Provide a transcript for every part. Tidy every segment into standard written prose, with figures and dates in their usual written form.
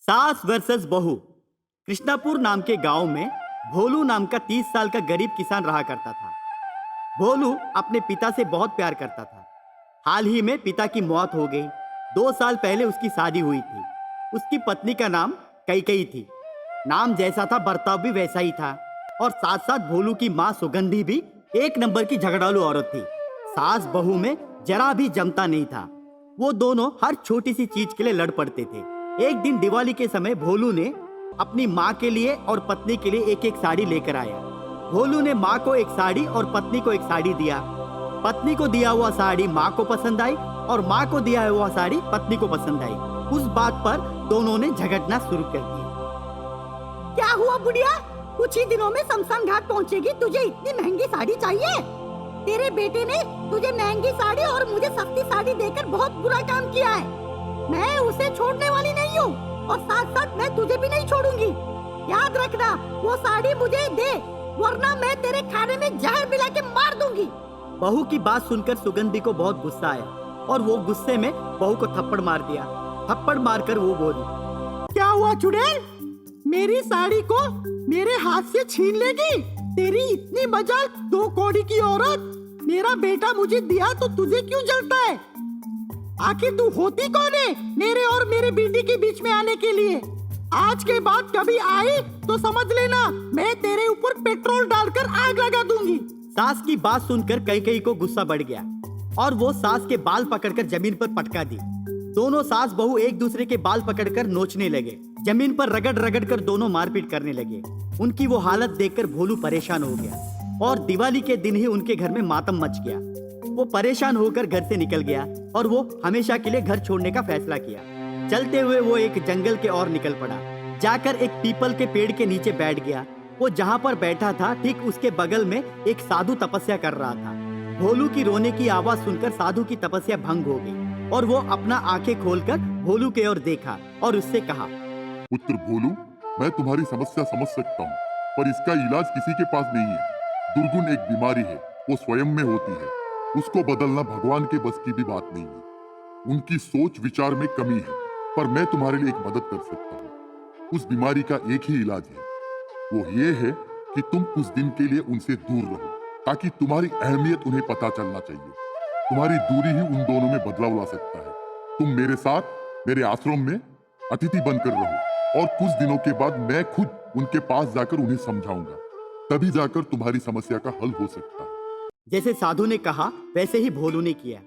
सास वर्सेस बहू। कृष्णापुर नाम के गांव में भोलू नाम का 30 साल का गरीब किसान रहा करता था। भोलू अपने पिता से बहुत प्यार करता था। हाल ही में पिता की मौत हो गई। 2 साल पहले उसकी शादी हुई थी। उसकी पत्नी का नाम कैकई थी। नाम जैसा था बर्ताव भी वैसा ही था। और साथ साथ भोलू की माँ सुगंधी भी एक नंबर की झगड़ालू औरत थी। सास बहू में जरा भी जमता नहीं था। वो दोनों हर छोटी सी चीज के लिए लड़ पड़ते थे। एक दिन दिवाली के समय भोलू ने अपनी माँ के लिए और पत्नी के लिए एक एक साड़ी लेकर आया। भोलू ने माँ को एक साड़ी और पत्नी को एक साड़ी दिया। पत्नी को दिया हुआ साड़ी माँ को पसंद आई और माँ को दिया हुआ साड़ी पत्नी को पसंद आई। उस बात पर दोनों ने झगड़ना शुरू कर दिया। क्या हुआ बुढ़िया? कुछ ही दिनों में शमशान घाट पहुँचेगी, तुझे इतनी महंगी साड़ी चाहिए? तेरे बेटे ने तुझे महंगी साड़ी और मुझे सस्ती साड़ी देकर बहुत बुरा काम किया है। मैं उसे छोड़ने वाली नहीं हूँ और साथ साथ मैं तुझे भी नहीं छोड़ूंगी। याद रखना, वो साड़ी मुझे दे वरना मैं तेरे खाने में जहर मिला के मार दूंगी। बहू की बात सुनकर सुगंधी को बहुत गुस्सा आया और वो गुस्से में बहू को थप्पड़ मार दिया। थप्पड़ मारकर वो बोली, क्या हुआ चुड़ैल? मेरी साड़ी को मेरे हाथ से छीन लेगी? तेरी इतनी मजाल, 2 कौड़ी की औरत। मेरा बेटा मुझे दिया तो तुझे क्यों जलता है? आखिर तू होती कौन है मेरे और मेरे बेटी के बीच में आने के लिए? आज के बाद कभी आई तो समझ लेना, मैं तेरे ऊपर पेट्रोल डालकर आग लगा दूंगी। सास की बात सुनकर कैकई को गुस्सा बढ़ गया और वो सास के बाल पकड़कर जमीन पर पटका दी। दोनों सास बहू एक दूसरे के बाल पकड़कर नोचने लगे। जमीन पर रगड़ रगड़ कर दोनों मारपीट करने लगे। उनकी वो हालत देखकर भोलू परेशान हो गया और दिवाली के दिन ही उनके घर में मातम मच गया। वो परेशान होकर घर से निकल गया और वो हमेशा के लिए घर छोड़ने का फैसला किया। चलते हुए वो एक जंगल के ओर निकल पड़ा। जाकर एक पीपल के पेड़ के नीचे बैठ गया। वो जहाँ पर बैठा था ठीक उसके बगल में एक साधु तपस्या कर रहा था। भोलू की रोने की आवाज सुनकर साधु की तपस्या भंग हो गई और वो अपना आंखें खोलकर भोलू के ओर देखा और उससे कहा, पुत्र भोलू, मैं तुम्हारी समस्या समझ सकता हूँ, पर इसका इलाज किसी के पास नहीं है। दुर्गुण एक बीमारी है, वो स्वयं में होती है। उसको बदलना भगवान के बस की भी बात नहीं है। उनकी सोच विचार में कमी है, पर मैं तुम्हारे लिए एक मदद कर सकता हूँ। उस बीमारी का एक ही इलाज है, वो ये है कि तुम कुछ दिन के लिए उनसे दूर रहो, ताकि तुम्हारी अहमियत उन्हें पता चलना चाहिए। तुम्हारी दूरी ही उन दोनों में बदलाव ला सकता है। तुम मेरे साथ मेरे आश्रम में अतिथि बनकर रहो और कुछ दिनों के बाद मैं खुद उनके पास जाकर उन्हें समझाऊंगा। तभी जाकर तुम्हारी समस्या का हल हो सकता है। जैसे साधु ने कहा वैसे ही भोलू ने किया।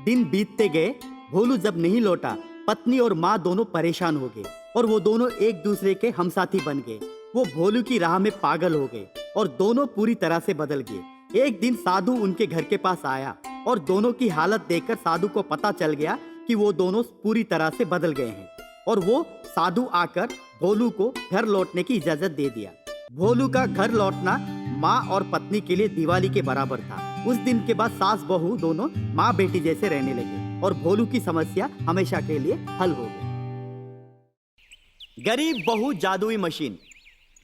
दिन बीतते गए। भोलू जब नहीं लौटा, पत्नी और माँ दोनों परेशान हो गए और वो दोनों एक दूसरे के हमसाथी बन गए। वो भोलू की राह में पागल हो गए और दोनों पूरी तरह से बदल गए। एक दिन साधु उनके घर के पास आया और दोनों की हालत देखकर साधु को पता चल गया कि वो दोनों पूरी तरह से बदल गए हैं और वो साधु आकर भोलू को घर लौटने की इजाजत दे दिया। भोलू का घर लौटना माँ और पत्नी के लिए दिवाली के बराबर था। उस दिन के बाद सास बहू दोनों माँ बेटी जैसे रहने लगे और भोलू की समस्या हमेशा के लिए हल हो गई। गरीब बहू जादुई मशीन।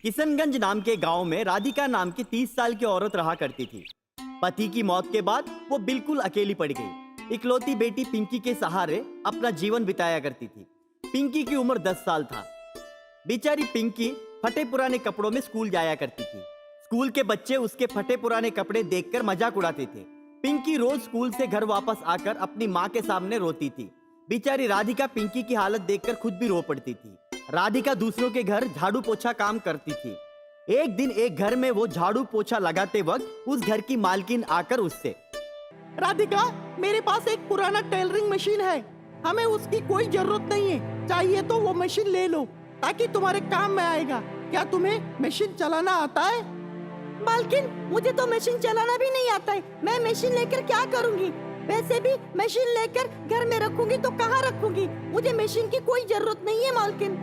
किशनगंज नाम के गांव में राधिका नाम की 30 साल की औरत रहा करती थी। पति की मौत के बाद वो बिल्कुल अकेली पड़ गई। इकलौती बेटी पिंकी के सहारे अपना जीवन बिताया करती थी। पिंकी की उम्र 10 साल था। बेचारी पिंकी फटे पुराने कपड़ों में स्कूल जाया करती थी। स्कूल के बच्चे उसके फटे पुराने कपड़े देखकर मजाक उड़ाते थे। पिंकी रोज स्कूल से घर वापस आकर अपनी माँ के सामने रोती थी। बेचारी राधिका पिंकी की हालत देखकर खुद भी रो पड़ती थी। राधिका दूसरों के घर झाड़ू पोछा काम करती थी। एक दिन एक घर में वो झाड़ू पोछा लगाते वक्त उस घर की मालकिन आकर उससे, राधिका, मेरे पास एक पुराना टेलरिंग मशीन है, हमें उसकी कोई जरूरत नहीं है। चाहिए तो वो मशीन ले लो ताकि तुम्हारे काम में आएगा। क्या तुम्हें मशीन चलाना आता है? मालकिन, मुझे तो मशीन चलाना भी नहीं आता है। मैं मशीन लेकर क्या करूंगी? वैसे भी मशीन लेकर घर में रखूंगी तो कहाँ रखूंगी? मुझे मशीन की कोई जरूरत नहीं है मालकिन।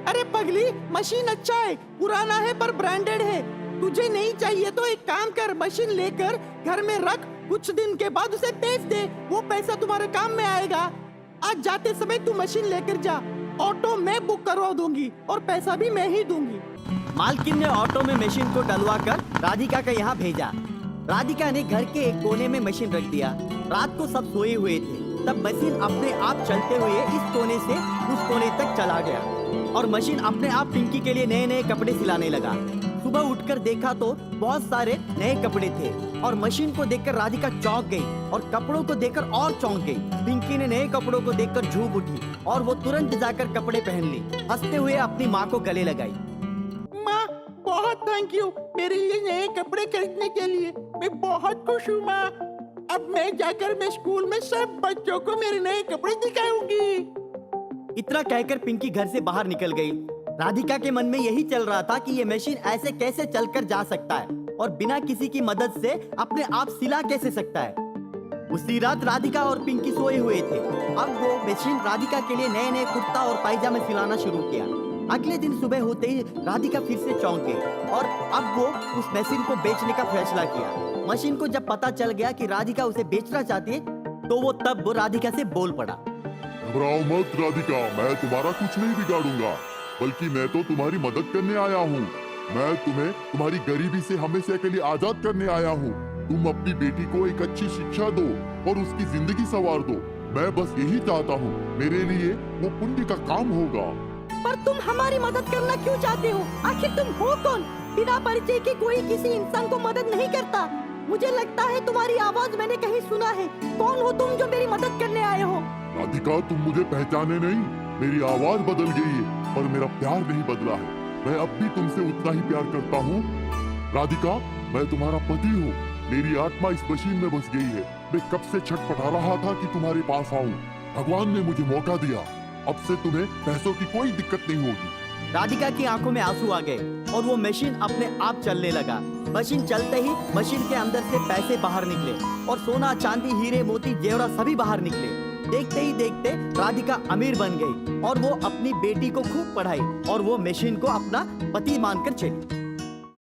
अरे पगली, मशीन अच्छा है, पुराना है पर ब्रांडेड है। तुझे नहीं चाहिए तो एक काम कर, मशीन लेकर घर में रख। कुछ दिन के बाद उसे बेच दे, वो पैसा तुम्हारे काम में आएगा। आज जाते समय तू मशीन लेकर जा, ऑटो मैं बुक करवा दूंगी और पैसा भी मैं ही दूंगी। मालकिन ने ऑटो में मशीन को डलवाकर राधिका के यहाँ भेजा। राधिका ने घर के एक कोने में मशीन रख दिया। रात को सब सोए हुए थे। तब मशीन अपने आप चलते हुए इस कोने से उस कोने तक चला गया और मशीन अपने आप पिंकी के लिए नए नए कपड़े सिलाने लगा। सुबह उठकर देखा तो बहुत सारे नए कपड़े थे और मशीन को देखकर राधिका चौंक गई और कपड़ों को देखकर और चौंक गई। पिंकी ने नए कपड़ों को देखकर झूम उठी और वो तुरंत जाकर कपड़े पहन ली, हंसते हुए अपनी माँ को गले लगाई। माँ बहुत थैंक यू मेरे लिए नए कपड़े खरीदने के लिए। मैं बहुत खुश हूँ माँ। अब मैं जाकर मैं स्कूल में सब बच्चों को मेरे नए कपड़े दिखाऊंगी। इतना कहकर पिंकी घर से बाहर निकल गई। राधिका के मन में यही चल रहा था कि ये मशीन ऐसे कैसे चलकर जा सकता है और बिना किसी की मदद से अपने आप सिला कैसे सकता है। उसी रात राधिका और पिंकी सोए हुए थे। अब वो मशीन राधिका के लिए नए नए कुर्ता और पायजामे सिलाना शुरू किया। अगले दिन सुबह होते ही राधिका फिर से चौंक गई और अब वो उस मशीन को बेचने का फैसला किया। मशीन को जब पता चल गया कि राधिका उसे बेचना चाहती है तो वो तब राधिका से बोल पड़ा। घबराओ मत राधिका, मैं तुम्हारा कुछ नहीं बिगाड़ूंगा, बल्कि मैं तो तुम्हारी मदद करने आया हूँ। मैं तुम्हें तुम्हारी गरीबी से हमेशा के लिए आजाद करने आया हूँ। तुम अपनी बेटी को एक अच्छी शिक्षा दो और उसकी जिंदगी संवार दो। मैं बस यही चाहता हूँ, मेरे लिए वो पुण्य का काम होगा। पर तुम हमारी मदद करना क्यों चाहते हो? आखिर तुम हो कौन? बिना परिचय के कोई किसी इंसान को मदद नहीं करता। मुझे लगता है तुम्हारी आवाज मैंने कहीं सुना है। कौन हो तुम जो मेरी मदद करने आए हो? राधिका, तुम मुझे पहचाने नहीं। मेरी आवाज बदल गई है पर मेरा प्यार नहीं बदला है। मैं अब भी तुमसे उतना ही प्यार करता हूँ। राधिका, मैं तुम्हारा पति हूँ। मेरी आत्मा इस मशीन में बस गई है। मैं कब से छटपटा रहा था कि तुम्हारे पास आऊं। भगवान ने मुझे मौका दिया। अब से तुम्हें पैसों की कोई दिक्कत नहीं होगी। राधिका की आंखों में आंसू आ गए और वो मशीन अपने आप चलने लगा। मशीन चलते ही मशीन के अंदर से पैसे बाहर निकले और सोना, चांदी, हीरे, मोती, जेवरा सभी बाहर निकले। देखते ही देखते राधिका अमीर बन गई और वो अपनी बेटी को खूब पढ़ाई और वो मशीन को अपना पति मानकर चली।